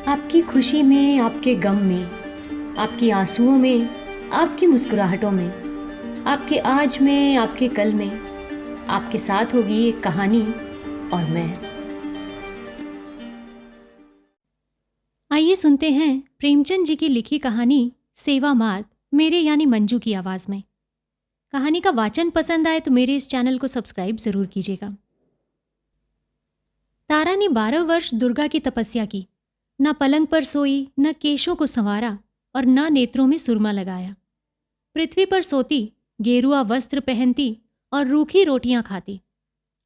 आपकी खुशी में, आपके गम में, आपकी आंसुओं में, आपकी मुस्कुराहटों में, आपके आज में, आपके कल में, आपके साथ होगी एक कहानी और मैं। आइए सुनते हैं प्रेमचंद जी की लिखी कहानी सेवा मार्ग, मेरे यानी मंजू की आवाज़ में। कहानी का वाचन पसंद आए तो मेरे इस चैनल को सब्सक्राइब ज़रूर कीजिएगा। तारा ने 12 वर्ष दुर्गा की तपस्या की। न पलंग पर सोई, न केशों को संवारा और न नेत्रों में सुरमा लगाया। पृथ्वी पर सोती, गेरुआ वस्त्र पहनती और रूखी रोटियां खाती।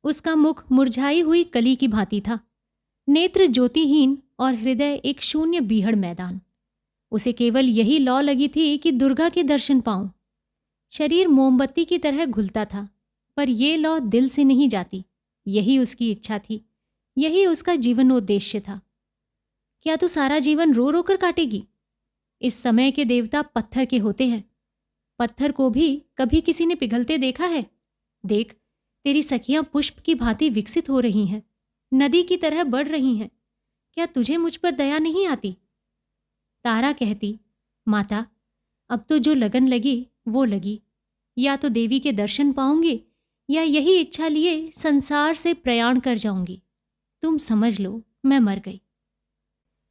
उसका मुख मुरझाई हुई कली की भांति था, नेत्र ज्योतिहीन और हृदय एक शून्य बीहड़ मैदान। उसे केवल यही लौ लगी थी कि दुर्गा के दर्शन पाऊं। शरीर मोमबत्ती की तरह घुलता था, पर ये लौ दिल से नहीं जाती। यही उसकी इच्छा थी, यही उसका जीवनोद्देश्य था। क्या तू सारा जीवन रो रो कर काटेगी? इस समय के देवता पत्थर के होते हैं। पत्थर को भी कभी किसी ने पिघलते देखा है? देख, तेरी सखियां पुष्प की भांति विकसित हो रही हैं, नदी की तरह बढ़ रही हैं। क्या तुझे मुझ पर दया नहीं आती? तारा कहती, माता, अब तो जो लगन लगी वो लगी। या तो देवी के दर्शन पाऊंगी या यही इच्छा लिए संसार से प्रयाण कर जाऊंगी। तुम समझ लो, मैं मर गई।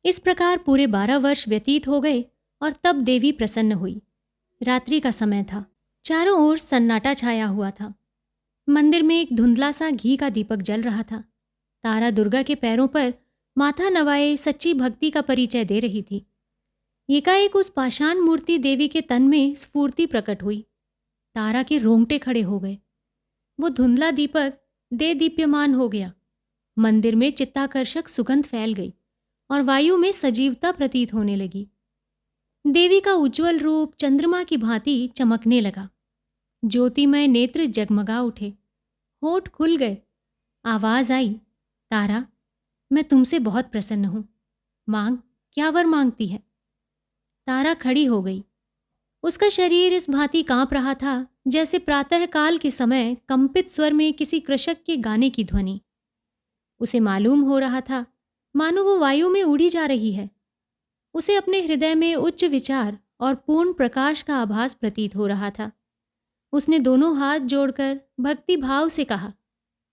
इस प्रकार पूरे 12 वर्ष व्यतीत हो गए और तब देवी प्रसन्न हुई। रात्रि का समय था। चारों ओर सन्नाटा छाया हुआ था। मंदिर में एक धुंधला सा घी का दीपक जल रहा था। तारा दुर्गा के पैरों पर माथा नवाए सच्ची भक्ति का परिचय दे रही थी। एकाएक उस पाषाण मूर्ति देवी के तन में स्फूर्ति प्रकट हुई। तारा के रोंगटे खड़े हो गए। वो धुंधला दीपक दे दीप्यमान हो गया। मंदिर में चित्ताकर्षक सुगंध फैल गई और वायु में सजीवता प्रतीत होने लगी। देवी का उज्जवल रूप चंद्रमा की भांति चमकने लगा। ज्योतिमय नेत्र जगमगा उठे, होठ खुल गए। आवाज आई, तारा, मैं तुमसे बहुत प्रसन्न हूं। मांग, क्या वर मांगती है? तारा खड़ी हो गई। उसका शरीर इस भांति कांप रहा था जैसे प्रातःकाल के समय कंपित स्वर में किसी कृषक के गाने की ध्वनि। उसे मालूम हो रहा था मानो वो वायु में उड़ी जा रही है। उसे अपने हृदय में उच्च विचार और पूर्ण प्रकाश का आभास प्रतीत हो रहा था। उसने दोनों हाथ जोड़कर भक्ति भाव से कहा,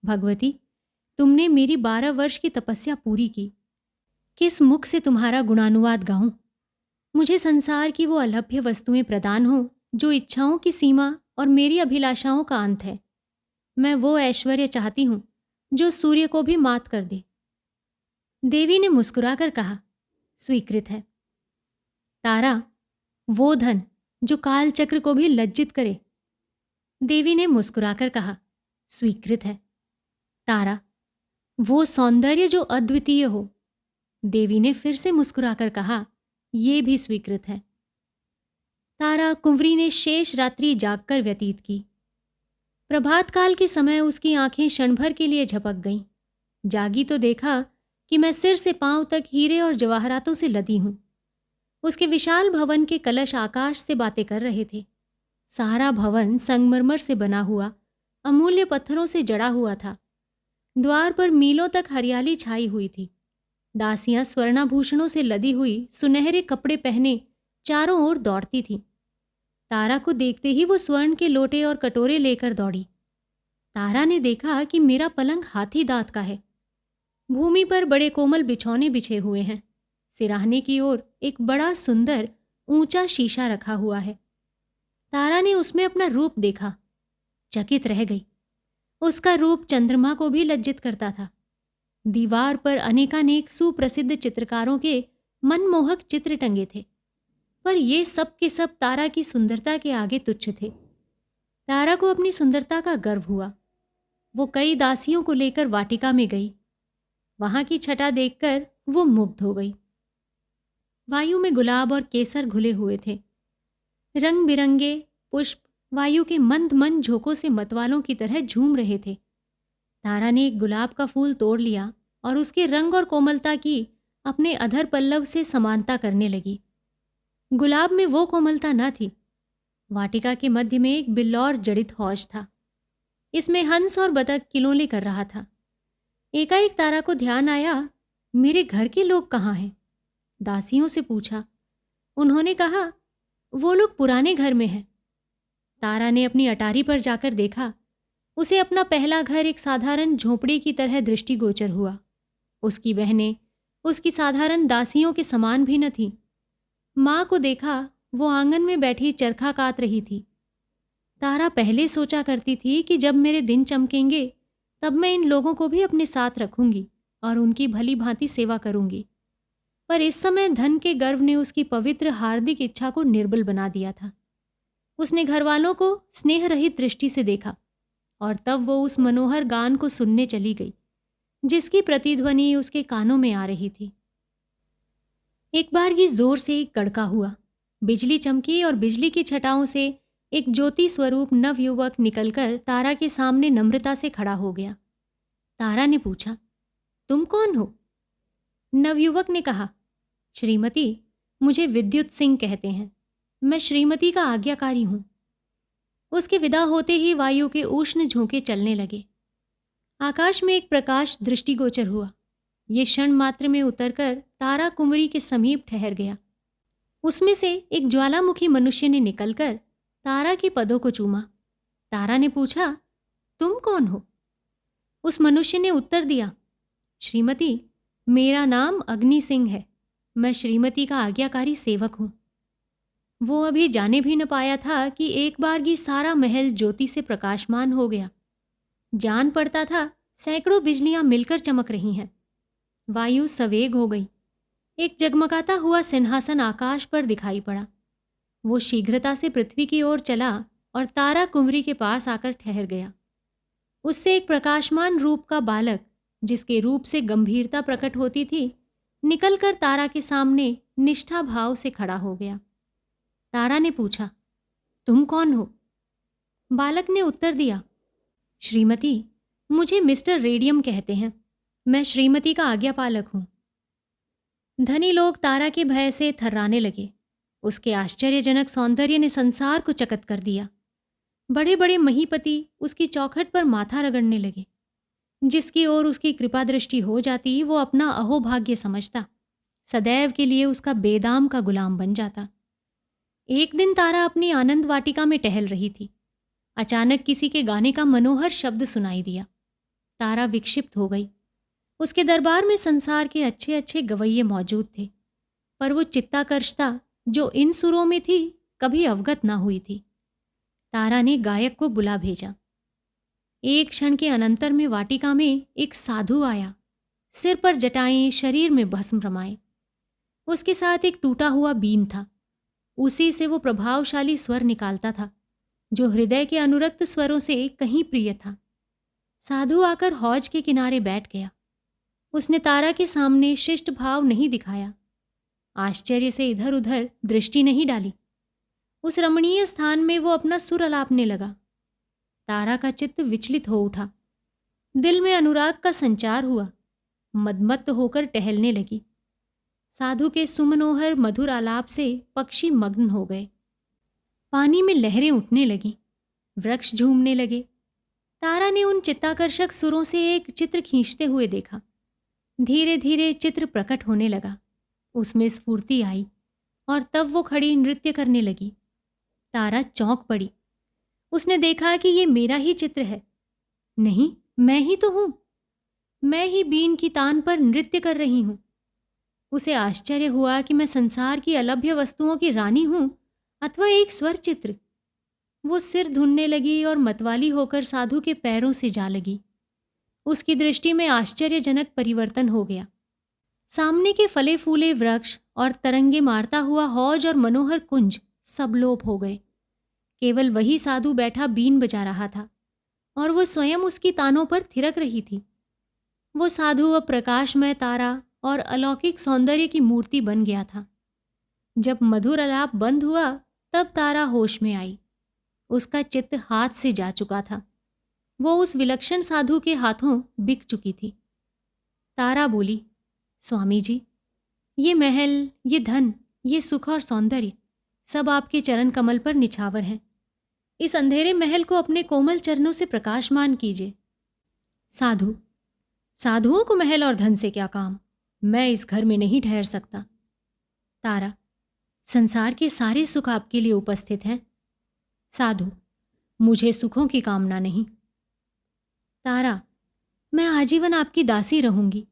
भगवती, तुमने मेरी 12 वर्ष की तपस्या पूरी की। किस मुख से तुम्हारा गुणानुवाद गाऊं? मुझे संसार की वो अलभ्य वस्तुएं प्रदान हो जो इच्छाओं की सीमा और मेरी अभिलाषाओं का अंत है। मैं वो ऐश्वर्य चाहती हूं जो सूर्य को भी मात कर दे। देवी ने मुस्कुराकर कहा, स्वीकृत है। तारा, वो धन जो काल चक्र को भी लज्जित करे। देवी ने मुस्कुराकर कहा, स्वीकृत है। तारा, वो सौंदर्य जो अद्वितीय हो। देवी ने फिर से मुस्कुराकर कहा, ये भी स्वीकृत है। तारा कुंवरी ने शेष रात्रि जागकर व्यतीत की। प्रभात काल के समय उसकी आंखें क्षणभर के लिए झपक गईं। जागी तो देखा कि मैं सिर से पांव तक हीरे और जवाहरातों से लदी हूं। उसके विशाल भवन के कलश आकाश से बातें कर रहे थे। सारा भवन संगमरमर से बना हुआ, अमूल्य पत्थरों से जड़ा हुआ था। द्वार पर मीलों तक हरियाली छाई हुई थी। दासियां स्वर्णाभूषणों से लदी हुई सुनहरे कपड़े पहने चारों ओर दौड़ती थीं। तारा को देखते ही वो स्वर्ण के लोटे और कटोरे लेकर दौड़ी। तारा ने देखा कि मेरा पलंग हाथी दांत का है। भूमि पर बड़े कोमल बिछौने बिछे हुए हैं। सिराहने की ओर एक बड़ा सुंदर ऊंचा शीशा रखा हुआ है। तारा ने उसमें अपना रूप देखा, चकित रह गई। उसका रूप चंद्रमा को भी लज्जित करता था। दीवार पर अनेकानेक सुप्रसिद्ध चित्रकारों के मनमोहक चित्र टंगे थे, पर ये सब के सब तारा की सुंदरता के आगे तुच्छ थे। तारा को अपनी सुंदरता का गर्व हुआ। वो कई दासियों को लेकर वाटिका में गई। वहां की छटा देखकर वो मुग्ध हो गई। वायु में गुलाब और केसर घुले हुए थे। रंग बिरंगे पुष्प वायु के मंद मंद झोंकों से मतवालों की तरह झूम रहे थे। तारा ने एक गुलाब का फूल तोड़ लिया और उसके रंग और कोमलता की अपने अधर पल्लव से समानता करने लगी। गुलाब में वो कोमलता न थी। वाटिका के मध्य में एक बिल्लौर जड़ित हौज था। इसमें हंस और बतख किलोले कर रहा था। एकाएक तारा को ध्यान आया, मेरे घर के लोग कहाँ हैं? दासियों से पूछा। उन्होंने कहा, वो लोग पुराने घर में हैं। तारा ने अपनी अटारी पर जाकर देखा। उसे अपना पहला घर एक साधारण झोंपड़ी की तरह दृष्टिगोचर हुआ। उसकी बहनें उसकी साधारण दासियों के समान भी न थीं। माँ को देखा, वो आंगन में बैठी चरखा कात रही थी। तारा पहले सोचा करती थी कि जब मेरे दिन चमकेंगे तब मैं इन लोगों को भी अपने साथ रखूंगी और उनकी भली भांति सेवा करूंगी। पर इस समय धन के गर्व ने उसकी पवित्र हार्दिक इच्छा को निर्बल बना दिया था। उसने घरवालों को स्नेह रहित दृष्टि से देखा और तब वो उस मनोहर गान को सुनने चली गई जिसकी प्रतिध्वनि उसके कानों में आ रही थी। एक बार ये जोर से एक कड़का हुआ, बिजली चमकी और बिजली की छटाओं से एक ज्योति स्वरूप नवयुवक निकलकर तारा के सामने नम्रता से खड़ा हो गया। तारा ने पूछा, तुम कौन हो? नवयुवक ने कहा, श्रीमती, मुझे विद्युत सिंह कहते हैं। मैं श्रीमती का आज्ञाकारी हूं। उसके विदा होते ही वायु के उष्ण झोंके चलने लगे। आकाश में एक प्रकाश दृष्टिगोचर हुआ। ये क्षण मात्र में उतरकर तारा कुंवरी के समीप ठहर गया। उसमें से एक ज्वालामुखी मनुष्य ने निकलकर तारा के पदों को चूमा। तारा ने पूछा, तुम कौन हो? उस मनुष्य ने उत्तर दिया, श्रीमती, मेरा नाम अग्नि सिंह है। मैं श्रीमती का आज्ञाकारी सेवक हूं। वो अभी जाने भी न पाया था कि एक बारगी सारा महल ज्योति से प्रकाशमान हो गया। जान पड़ता था सैकड़ों बिजलियां मिलकर चमक रही हैं। वायु सवेग हो गई। एक जगमगाता हुआ सिंहासन आकाश पर दिखाई पड़ा। वो शीघ्रता से पृथ्वी की ओर चला और तारा कुंवरी के पास आकर ठहर गया। उससे एक प्रकाशमान रूप का बालक, जिसके रूप से गंभीरता प्रकट होती थी, निकलकर तारा के सामने निष्ठा भाव से खड़ा हो गया। तारा ने पूछा, तुम कौन हो? बालक ने उत्तर दिया, श्रीमती, मुझे मिस्टर रेडियम कहते हैं। मैं श्रीमती का आज्ञापालक हूं। धनी लोग तारा के भय से थर्राने लगे। उसके आश्चर्यजनक सौंदर्य ने संसार को चकित कर दिया। बड़े बड़े महीपति उसकी चौखट पर माथा रगड़ने लगे। जिसकी ओर उसकी कृपा दृष्टि हो जाती वो अपना अहोभाग्य समझता, सदैव के लिए उसका बेदाम का गुलाम बन जाता। एक दिन तारा अपनी आनंद वाटिका में टहल रही थी। अचानक किसी के गाने का मनोहर शब्द सुनाई दिया। तारा विक्षिप्त हो गई। उसके दरबार में संसार के अच्छे अच्छे गवैये मौजूद थे, पर वो चित्ताकर्षता जो इन सुरों में थी कभी अवगत ना हुई थी। तारा ने गायक को बुला भेजा। एक क्षण के अनंतर में वाटिका में एक साधु आया। सिर पर जटाएं, शरीर में भस्म रमाए। उसके साथ एक टूटा हुआ बीन था। उसी से वो प्रभावशाली स्वर निकालता था जो हृदय के अनुरक्त स्वरों से कहीं प्रिय था। साधु आकर हौज के किनारे बैठ गया। उसने तारा के सामने शिष्ट भाव नहीं दिखाया, आश्चर्य से इधर उधर दृष्टि नहीं डाली। उस रमणीय स्थान में वो अपना सुर अलापने लगा। तारा का चित्त विचलित हो उठा। दिल में अनुराग का संचार हुआ। मदमत्त होकर टहलने लगी। साधु के सुमनोहर मधुर आलाप से पक्षी मग्न हो गए। पानी में लहरें उठने लगीं, वृक्ष झूमने लगे। तारा ने उन चित्ताकर्षक सुरों से एक चित्र खींचते हुए देखा। धीरे धीरे चित्र प्रकट होने लगा। उसमें स्फूर्ति आई और तब वो खड़ी नृत्य करने लगी। तारा चौंक पड़ी। उसने देखा कि ये मेरा ही चित्र है। नहीं, मैं ही तो हूं। मैं ही बीन की तान पर नृत्य कर रही हूं। उसे आश्चर्य हुआ कि मैं संसार की अलभ्य वस्तुओं की रानी हूं अथवा एक स्वर चित्र। वो सिर धुनने लगी और मतवाली होकर साधु के पैरों से जा लगी। उसकी दृष्टि में आश्चर्यजनक परिवर्तन हो गया। सामने के फले फूले वृक्ष और तरंगे मारता हुआ हौज और मनोहर कुंज सब लोप हो गए। केवल वही साधु बैठा बीन बजा रहा था और वो स्वयं उसकी तानों पर थिरक रही थी। वो साधु अब प्रकाशमय तारा और अलौकिक सौंदर्य की मूर्ति बन गया था। जब मधुर आलाप बंद हुआ तब तारा होश में आई। उसका चित्त हाथ से जा चुका था। वो उस विलक्षण साधु के हाथों बिक चुकी थी। तारा बोली, स्वामी जी, ये महल, ये धन, ये सुख और सौंदर्य सब आपके चरण कमल पर निछावर हैं। इस अंधेरे महल को अपने कोमल चरणों से प्रकाशमान कीजिए। साधुओं को महल और धन से क्या काम? मैं इस घर में नहीं ठहर सकता। तारा, संसार के सारे सुख आपके लिए उपस्थित हैं। साधु, मुझे सुखों की कामना नहीं। तारा, मैं आजीवन आपकी दासी रहूंगी।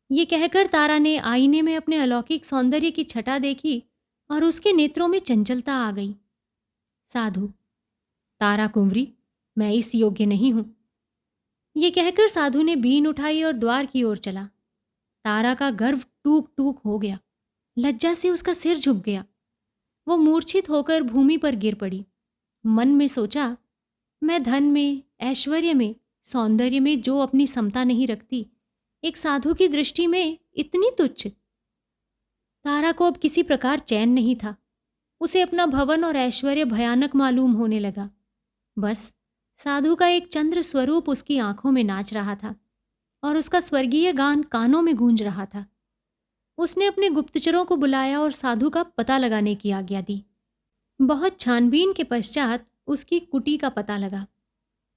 ये कहकर तारा ने आईने में अपने अलौकिक सौंदर्य की छटा देखी और उसके नेत्रों में चंचलता आ गई। साधु, तारा कुंवरी, मैं इस योग्य नहीं हूं। ये कहकर साधु ने बीन उठाई और द्वार की ओर चला। तारा का गर्व टूक टूक हो गया। लज्जा से उसका सिर झुक गया। वो मूर्छित होकर भूमि पर गिर पड़ी। मन में सोचा, मैं धन में, ऐश्वर्य में, सौंदर्य में जो अपनी समता नहीं रखती, एक साधु की दृष्टि में इतनी तुच्छ। तारा को अब किसी प्रकार चैन नहीं था। उसे अपना भवन और ऐश्वर्य भयानक मालूम होने लगा। बस साधु का एक चंद्र स्वरूप उसकी आंखों में नाच रहा था और उसका स्वर्गीय गान कानों में गूंज रहा था। उसने अपने गुप्तचरों को बुलाया और साधु का पता लगाने की आज्ञा दी। बहुत छानबीन के पश्चात उसकी कुटी का पता लगा।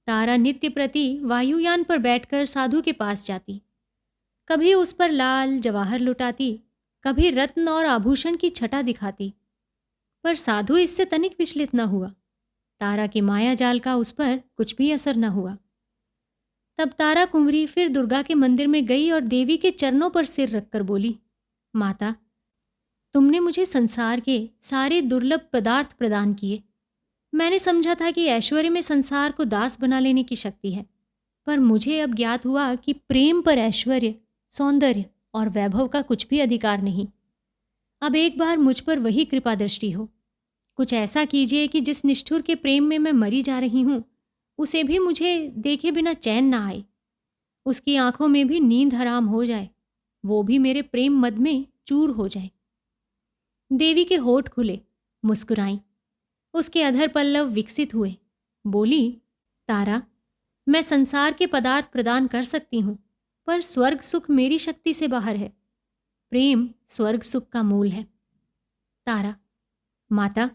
तारा नित्य प्रति वायुयान पर बैठकर साधु के पास जाती। कभी उस पर लाल जवाहर लुटाती, कभी रत्न और आभूषण की छटा दिखाती, पर साधु इससे तनिक विचलित न हुआ। तारा के माया जाल का उस पर कुछ भी असर न हुआ। तब तारा कुंवरी फिर दुर्गा के मंदिर में गई और देवी के चरणों पर सिर रखकर बोली, माता, तुमने मुझे संसार के सारे दुर्लभ पदार्थ प्रदान किए। मैंने समझा था कि ऐश्वर्य में संसार को दास बना लेने की शक्ति है, पर मुझे अब ज्ञात हुआ कि प्रेम पर ऐश्वर्य, सौंदर्य और वैभव का कुछ भी अधिकार नहीं। अब एक बार मुझ पर वही कृपा दृष्टि हो। कुछ ऐसा कीजिए कि जिस निष्ठुर के प्रेम में मैं मरी जा रही हूँ, उसे भी मुझे देखे बिना चैन ना आए। उसकी आंखों में भी नींद हराम हो जाए, वो भी मेरे प्रेम मद में चूर हो जाए। देवी के होठ खुले, मुस्कुराई। उसके अधर पल्लव विकसित हुए। बोली, तारा, मैं संसार के पदार्थ प्रदान कर सकती हूँ, पर स्वर्ग सुख मेरी शक्ति से बाहर है। प्रेम स्वर्ग सुख का मूल है। तारा, माता,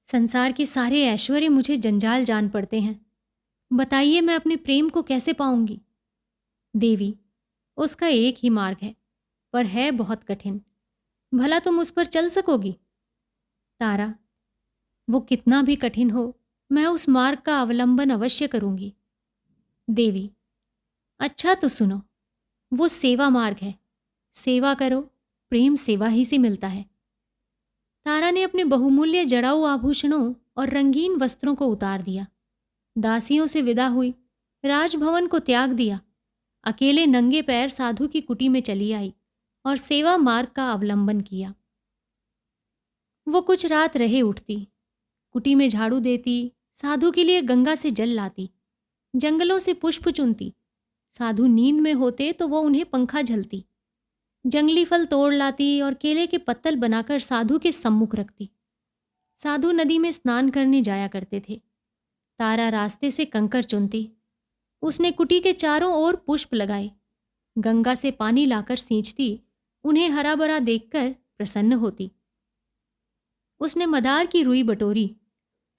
संसार के सारे ऐश्वर्य मुझे जंजाल जान पड़ते हैं। बताइए, मैं अपने प्रेम को कैसे पाऊंगी? देवी, उसका एक ही मार्ग है, पर है बहुत कठिन। भला तुम उस पर चल सकोगी? तारा, वो कितना भी कठिन हो, मैं उस मार्ग का अवलंबन अवश्य करूंगी। देवी, अच्छा तो सुनो, वो सेवा मार्ग है। सेवा करो, प्रेम सेवा ही से मिलता है। तारा ने अपने बहुमूल्य जड़ाऊ आभूषणों और रंगीन वस्त्रों को उतार दिया। दासियों से विदा हुई, राजभवन को त्याग दिया। अकेले नंगे पैर साधु की कुटी में चली आई और सेवा मार्ग का अवलंबन किया। वो कुछ रात रहे उठती, कुटी में झाड़ू देती, साधु के लिए गंगा से जल लाती, जंगलों से पुष्प चुनती। साधु नींद में होते तो वो उन्हें पंखा झलती। जंगली फल तोड़ लाती और केले के पत्तल बनाकर साधु के सम्मुख रखती। साधु नदी में स्नान करने जाया करते थे। तारा रास्ते से कंकर चुनती। उसने कुटी के चारों ओर पुष्प लगाए। गंगा से पानी लाकर सींचती, उन्हें हरा भरा देखकर प्रसन्न होती। उसने मदार की रुई बटोरी,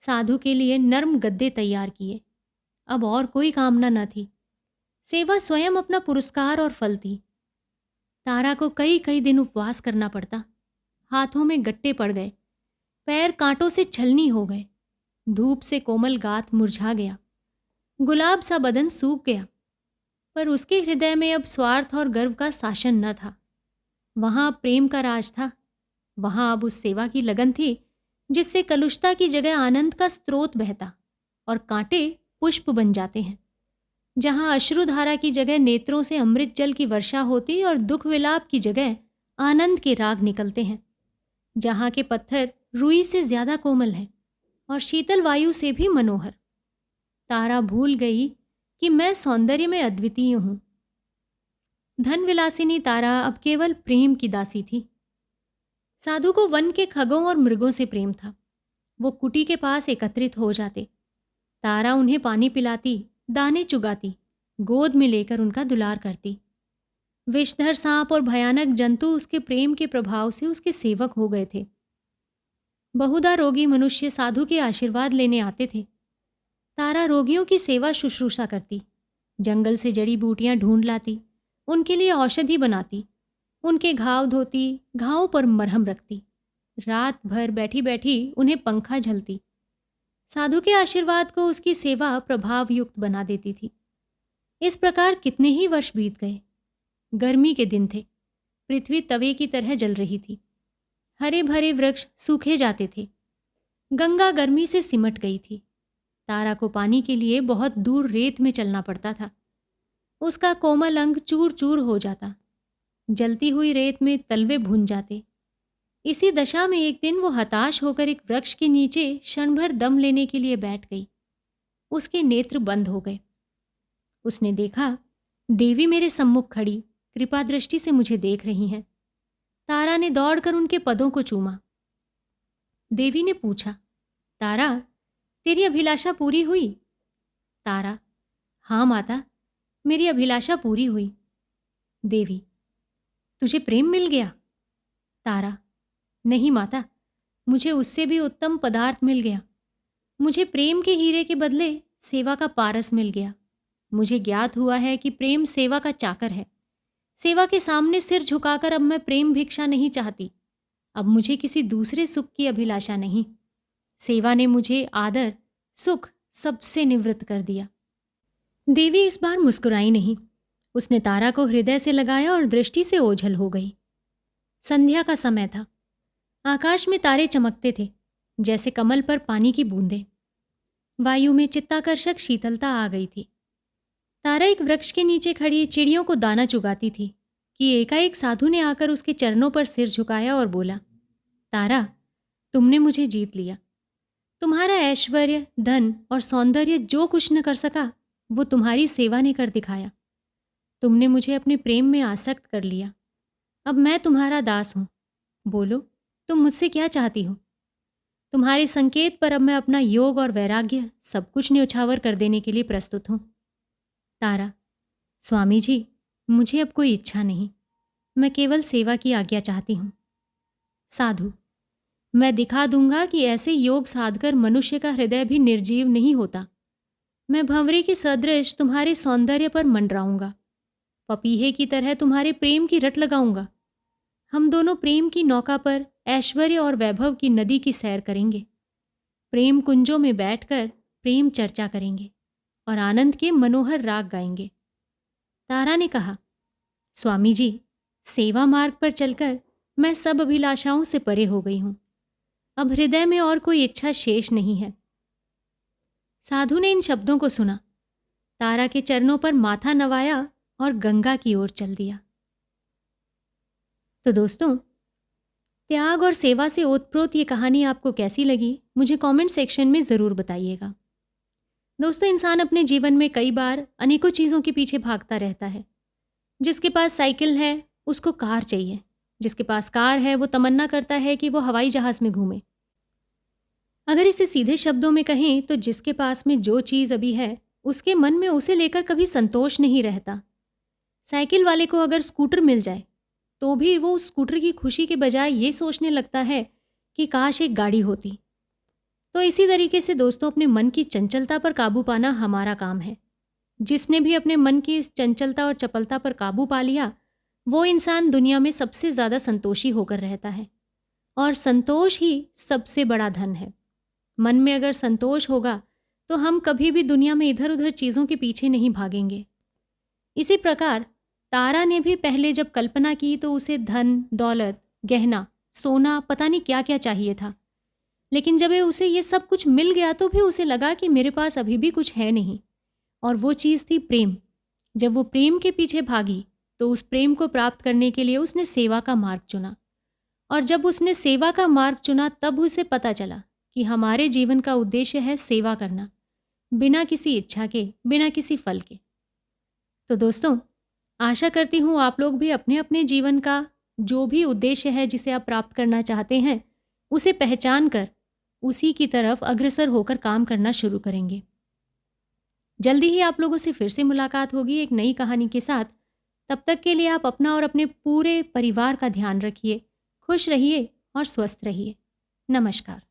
साधु के लिए नर्म गद्दे तैयार किए। अब और कोई कामना न थी। सेवा स्वयं अपना पुरस्कार और फल थी। तारा को कई कई दिन उपवास करना पड़ता। हाथों में गट्टे पड़ गए, पैर कांटों से छलनी हो गए, धूप से कोमल गात मुरझा गया, गुलाब सा बदन सूख गया। पर उसके हृदय में अब स्वार्थ और गर्व का शासन न था। वहां अब प्रेम का राज था। वहां अब उस सेवा की लगन थी जिससे कलुषता की जगह आनंद का स्रोत बहता और कांटे पुष्प बन जाते हैं। जहां अश्रुधारा की जगह नेत्रों से अमृत जल की वर्षा होती और दुख विलाप की जगह आनंद के राग निकलते हैं। जहां के पत्थर रुई से ज्यादा कोमल हैं और शीतल वायु से भी मनोहर। तारा भूल गई कि मैं सौंदर्य में अद्वितीय हूं। धन विलासिनी तारा अब केवल प्रेम की दासी थी। साधु को वन के खगों और मृगों से प्रेम था। वो कुटी के पास एकत्रित हो जाते। तारा उन्हें पानी पिलाती, दाने चुगाती, गोद में लेकर उनका दुलार करती। विषधर सांप और भयानक जंतु उसके प्रेम के प्रभाव से उसके सेवक हो गए थे। बहुधा रोगी मनुष्य साधु के आशीर्वाद लेने आते थे। तारा रोगियों की सेवा शुश्रूषा करती, जंगल से जड़ी बूटियां ढूंढ लाती, उनके लिए औषधि बनाती, उनके घाव धोती, घावों पर मरहम रखती, रात भर बैठी बैठी उन्हें पंखा झलती। साधु के आशीर्वाद को उसकी सेवा प्रभाव युक्त बना देती थी। इस प्रकार कितने ही वर्ष बीत गए। गर्मी के दिन थे। पृथ्वी तवे की तरह जल रही थी। हरे भरे वृक्ष सूखे जाते थे। गंगा गर्मी से सिमट गई थी। तारा को पानी के लिए बहुत दूर रेत में चलना पड़ता था। उसका कोमल अंग चूर चूर हो जाता। जलती हुई रेत में तलवे भुन जाते। इसी दशा में एक दिन वो हताश होकर एक वृक्ष के नीचे क्षण भर दम लेने के लिए बैठ गई। उसके नेत्र बंद हो गए। उसने देखा, देवी मेरे सम्मुख खड़ी कृपा दृष्टि से मुझे देख रही हैं। तारा ने दौड़कर उनके पदों को चूमा। देवी ने पूछा, तारा, तेरी अभिलाषा पूरी हुई? तारा, हाँ माता, मेरी अभिलाषा पूरी हुई। देवी, तुझे प्रेम मिल गया? तारा, नहीं माता, मुझे उससे भी उत्तम पदार्थ मिल गया। मुझे प्रेम के हीरे के बदले सेवा का पारस मिल गया। मुझे ज्ञात हुआ है कि प्रेम सेवा का चाकर है। सेवा के सामने सिर झुकाकर अब मैं प्रेम भिक्षा नहीं चाहती। अब मुझे किसी दूसरे सुख की अभिलाषा नहीं। सेवा ने मुझे आदर, सुख सबसे निवृत्त कर दिया। देवी इस बार मुस्कुराई नहीं। उसने तारा को हृदय से लगाया और दृष्टि से ओझल हो गई। संध्या का समय था। आकाश में तारे चमकते थे, जैसे कमल पर पानी की बूंदें। वायु में चित्ताकर्षक शीतलता आ गई थी। तारा एक वृक्ष के नीचे खड़ी चिड़ियों को दाना चुगाती थी कि एकाएक साधु ने आकर उसके चरणों पर सिर झुकाया और बोला, तारा, तुमने मुझे जीत लिया। तुम्हारा ऐश्वर्य, धन और सौंदर्य जो कुछ न कर सका वो तुम्हारी सेवा ने कर दिखाया। तुमने मुझे अपने प्रेम में आसक्त कर लिया। अब मैं तुम्हारा दास हूँ। बोलो, तुम मुझसे क्या चाहती हो? तुम्हारे संकेत पर अब मैं अपना योग और वैराग्य सब कुछ न्योछावर कर देने के लिए प्रस्तुत हूँ। तारा, स्वामी जी, मुझे अब कोई इच्छा नहीं। मैं केवल सेवा की आज्ञा चाहती हूँ। साधु, मैं दिखा दूंगा कि ऐसे योग साधकर मनुष्य का हृदय भी निर्जीव नहीं होता। मैं भंवरे के सदृश तुम्हारे सौंदर्य पर मंडराऊंगा। पपीहे की तरह तुम्हारे प्रेम की रट लगाऊंगा। हम दोनों प्रेम की नौका पर ऐश्वर्य और वैभव की नदी की सैर करेंगे। प्रेम कुंजों में बैठकर प्रेम चर्चा करेंगे और आनंद के मनोहर राग गाएंगे। तारा ने कहा, स्वामी जी, सेवा मार्ग पर चलकर मैं सब अभिलाषाओं से परे हो गई हूँ। अब हृदय में और कोई इच्छा शेष नहीं है। साधु ने इन शब्दों को सुना, तारा के चरणों पर माथा नवाया और गंगा की ओर चल दिया। तो दोस्तों, त्याग और सेवा से ओतप्रोत ये कहानी आपको कैसी लगी, मुझे कमेंट सेक्शन में ज़रूर बताइएगा। दोस्तों, इंसान अपने जीवन में कई बार अनेकों चीज़ों के पीछे भागता रहता है। जिसके पास साइकिल है उसको कार चाहिए, जिसके पास कार है वो तमन्ना करता है कि वो हवाई जहाज़ में घूमे। अगर इसे सीधे शब्दों में कहें तो जिसके पास में जो चीज़ अभी है उसके मन में उसे लेकर कभी संतोष नहीं रहता। साइकिल वाले को अगर स्कूटर मिल जाए तो भी वो उस स्कूटर की खुशी के बजाय ये सोचने लगता है कि काश एक गाड़ी होती। तो इसी तरीके से दोस्तों, अपने मन की चंचलता पर काबू पाना हमारा काम है। जिसने भी अपने मन की इस चंचलता और चपलता पर काबू पा लिया वो इंसान दुनिया में सबसे ज़्यादा संतोषी होकर रहता है। और संतोष ही सबसे बड़ा धन है। मन में अगर संतोष होगा तो हम कभी भी दुनिया में इधर उधर चीज़ों के पीछे नहीं भागेंगे। इसी प्रकार तारा ने भी पहले जब कल्पना की तो उसे धन, दौलत, गहना, सोना, पता नहीं क्या क्या चाहिए था। लेकिन जब उसे ये सब कुछ मिल गया तो भी उसे लगा कि मेरे पास अभी भी कुछ है नहीं। और वो चीज़ थी प्रेम। जब वो प्रेम के पीछे भागी तो उस प्रेम को प्राप्त करने के लिए उसने सेवा का मार्ग चुना। और जब उसने सेवा का मार्ग चुना तब उसे पता चला कि हमारे जीवन का उद्देश्य है सेवा करना, बिना किसी इच्छा के, बिना किसी फल के। तो दोस्तों, आशा करती हूँ आप लोग भी अपने अपने जीवन का जो भी उद्देश्य है जिसे आप प्राप्त करना चाहते हैं उसे पहचान कर उसी की तरफ अग्रसर होकर काम करना शुरू करेंगे। जल्दी ही आप लोगों से फिर से मुलाकात होगी एक नई कहानी के साथ। तब तक के लिए आप अपना और अपने पूरे परिवार का ध्यान रखिए, खुश रहिए और स्वस्थ रहिए। नमस्कार।